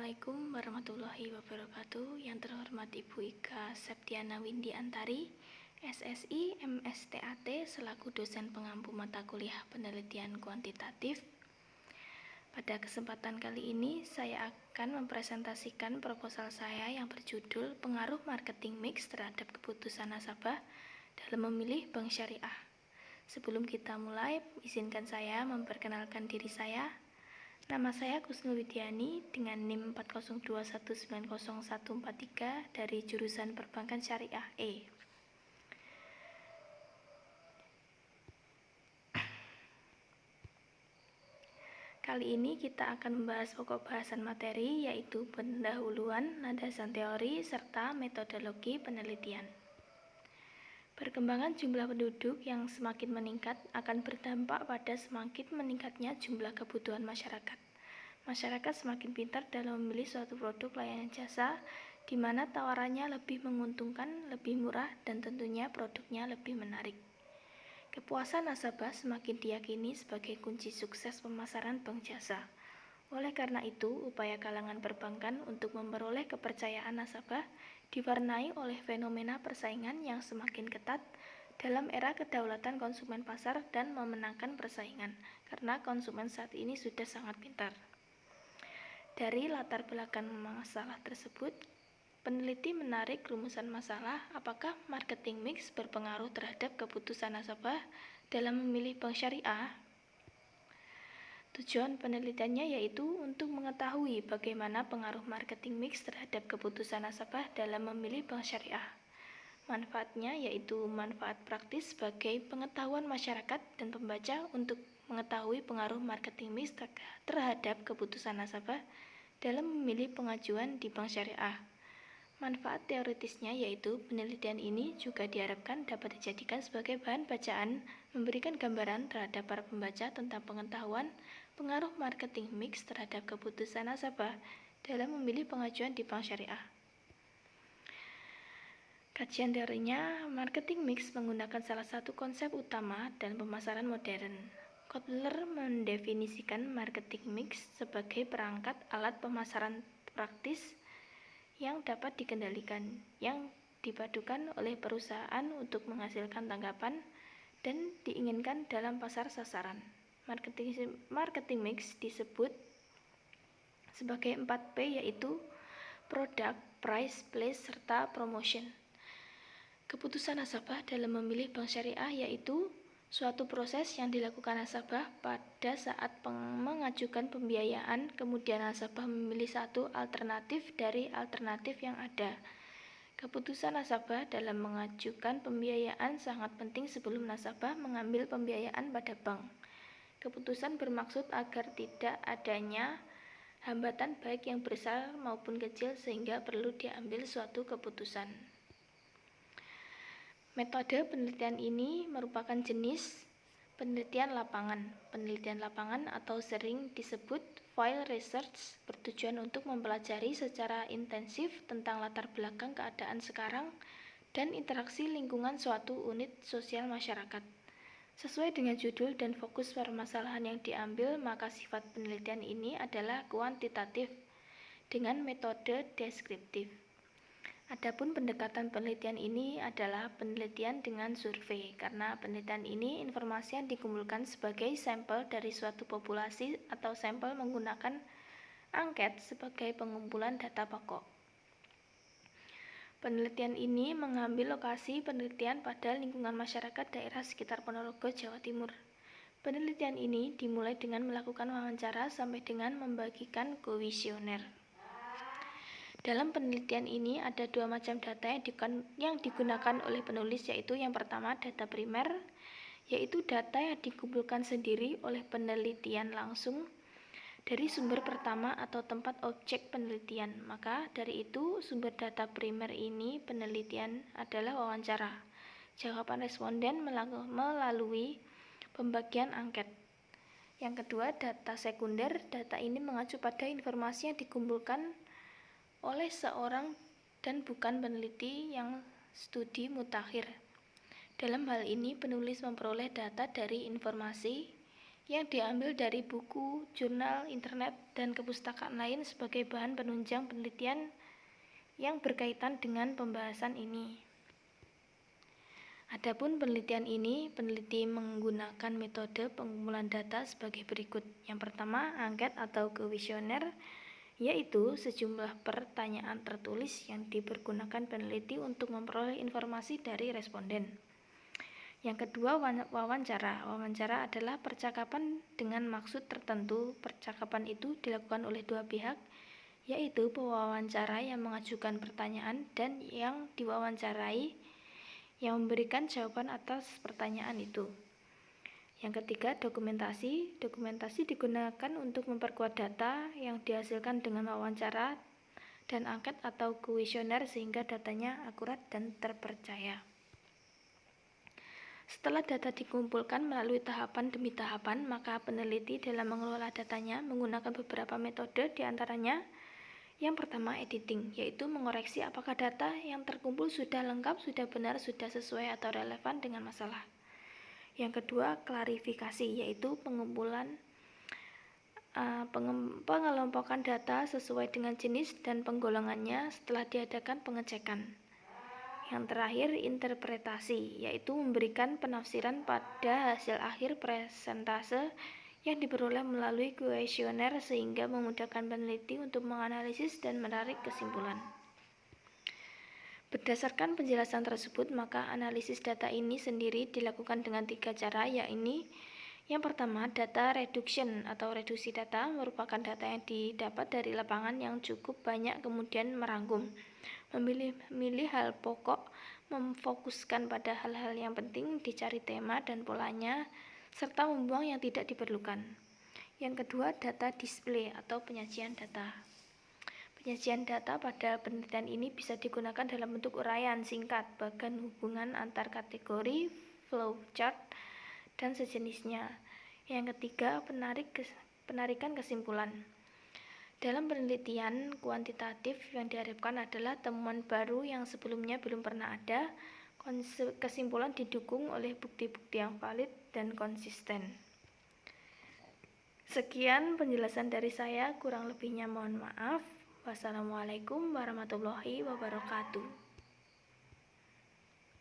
Assalamualaikum warahmatullahi wabarakatuh. Yang terhormat Ibu Ika Septiana Windy Antari, SSI MSTAT selaku dosen pengampu mata kuliah penelitian kuantitatif. Pada kesempatan kali ini saya akan mempresentasikan proposal saya yang berjudul Pengaruh Marketing Mix terhadap keputusan nasabah dalam memilih bank syariah. Sebelum kita mulai, izinkan saya memperkenalkan diri saya. Nama saya Kusnul Widiani dengan NIM 402190143 dari jurusan Perbankan Syariah E. Kali ini kita akan membahas pokok bahasan materi, yaitu pendahuluan, landasan teori, serta metodologi penelitian. Perkembangan jumlah penduduk yang semakin meningkat akan berdampak pada semakin meningkatnya jumlah kebutuhan masyarakat. Masyarakat semakin pintar dalam memilih suatu produk layanan jasa, di mana tawarannya lebih menguntungkan, lebih murah, dan tentunya produknya lebih menarik. Kepuasan nasabah semakin diyakini sebagai kunci sukses pemasaran bank jasa. Oleh karena itu, upaya kalangan perbankan untuk memperoleh kepercayaan nasabah diwarnai oleh fenomena persaingan yang semakin ketat dalam era kedaulatan konsumen pasar dan memenangkan persaingan, karena konsumen saat ini sudah sangat pintar. Dari latar belakang masalah tersebut, peneliti menarik rumusan masalah apakah marketing mix berpengaruh terhadap keputusan nasabah dalam memilih bank syariah. Tujuan penelitiannya yaitu untuk mengetahui bagaimana pengaruh marketing mix terhadap keputusan nasabah dalam memilih bank syariah. Manfaatnya yaitu manfaat praktis sebagai pengetahuan masyarakat dan pembaca untuk mengetahui pengaruh marketing mix terhadap keputusan nasabah dalam memilih pengajuan di bank syariah. Manfaat teoritisnya yaitu penelitian ini juga diharapkan dapat dijadikan sebagai bahan bacaan, memberikan gambaran terhadap para pembaca tentang pengetahuan pengaruh marketing mix terhadap keputusan nasabah dalam memilih pengajuan di bank syariah. Kajian teorinya, marketing mix menggunakan salah satu konsep utama dalam pemasaran modern. Kotler mendefinisikan marketing mix sebagai perangkat alat pemasaran praktis yang dapat dikendalikan, yang dipadukan oleh perusahaan untuk menghasilkan tanggapan dan diinginkan dalam pasar sasaran. Marketing mix disebut sebagai 4P, yaitu product, price, place, serta promotion. Keputusan nasabah dalam memilih bank syariah yaitu suatu proses yang dilakukan nasabah pada saat mengajukan pembiayaan, kemudian nasabah memilih satu alternatif dari alternatif yang ada. Keputusan nasabah dalam mengajukan pembiayaan sangat penting sebelum nasabah mengambil pembiayaan pada bank. Keputusan bermaksud agar tidak adanya hambatan baik yang besar maupun kecil sehingga perlu diambil suatu keputusan. Metode penelitian ini merupakan jenis penelitian lapangan. Penelitian lapangan atau sering disebut field research bertujuan untuk mempelajari secara intensif tentang latar belakang keadaan sekarang dan interaksi lingkungan suatu unit sosial masyarakat. Sesuai dengan judul dan fokus permasalahan yang diambil, maka sifat penelitian ini adalah kuantitatif dengan metode deskriptif. Adapun pendekatan penelitian ini adalah penelitian dengan survei, karena penelitian ini informasi yang dikumpulkan sebagai sampel dari suatu populasi atau sampel menggunakan angket sebagai pengumpulan data pokok. Penelitian ini mengambil lokasi penelitian pada lingkungan masyarakat daerah sekitar Ponorogo, Jawa Timur. Penelitian ini dimulai dengan melakukan wawancara sampai dengan membagikan kuesioner. Dalam penelitian ini ada dua macam data yang digunakan oleh penulis, yaitu yang pertama data primer, yaitu data yang dikumpulkan sendiri oleh penelitian langsung dari sumber pertama atau tempat objek penelitian. Maka dari itu sumber data primer ini penelitian adalah wawancara, jawaban responden melalui pembagian angket. Yang kedua data sekunder, data ini mengacu pada informasi yang dikumpulkan oleh seorang dan bukan peneliti yang studi mutakhir. Dalam hal ini penulis memperoleh data dari informasi yang diambil dari buku, jurnal, internet, dan kepustakaan lain sebagai bahan penunjang penelitian yang berkaitan dengan pembahasan ini. Adapun penelitian ini, peneliti menggunakan metode pengumpulan data sebagai berikut. Yang pertama, angket atau kuesioner, yaitu sejumlah pertanyaan tertulis yang dipergunakan peneliti untuk memperoleh informasi dari responden. Yang kedua, wawancara. Wawancara adalah percakapan dengan maksud tertentu. Percakapan itu dilakukan oleh dua pihak, yaitu pewawancara yang mengajukan pertanyaan dan yang diwawancarai yang memberikan jawaban atas pertanyaan itu. Yang ketiga, dokumentasi. Dokumentasi digunakan untuk memperkuat data yang dihasilkan dengan wawancara dan angket atau kuesioner sehingga datanya akurat dan terpercaya. Setelah data dikumpulkan melalui tahapan demi tahapan, maka peneliti dalam mengelola datanya menggunakan beberapa metode, diantaranya yang pertama editing, yaitu mengoreksi apakah data yang terkumpul sudah lengkap, sudah benar, sudah sesuai atau relevan dengan masalah. Yang kedua, klarifikasi, yaitu pengelompokan data sesuai dengan jenis dan penggolongannya setelah diadakan pengecekan. Yang terakhir, interpretasi, yaitu memberikan penafsiran pada hasil akhir presentase yang diperoleh melalui kuesioner sehingga memudahkan peneliti untuk menganalisis dan menarik kesimpulan. Berdasarkan penjelasan tersebut, maka analisis data ini sendiri dilakukan dengan 3 cara, yaitu yang pertama, data reduction atau reduksi data merupakan data yang didapat dari lapangan yang cukup banyak kemudian merangkum, memilih hal pokok, memfokuskan pada hal-hal yang penting, dicari tema dan polanya, serta membuang yang tidak diperlukan. Yang kedua, data display atau penyajian data. Penyajian data pada penelitian ini bisa digunakan dalam bentuk uraian singkat, bagan hubungan antar kategori, flowchart, dan sejenisnya. Yang ketiga, penarikan kesimpulan. Dalam penelitian kuantitatif yang diharapkan adalah temuan baru yang sebelumnya belum pernah ada. Kesimpulan didukung oleh bukti-bukti yang valid dan konsisten. Sekian penjelasan dari saya, kurang lebihnya mohon maaf. Wassalamualaikum warahmatullahi wabarakatuh.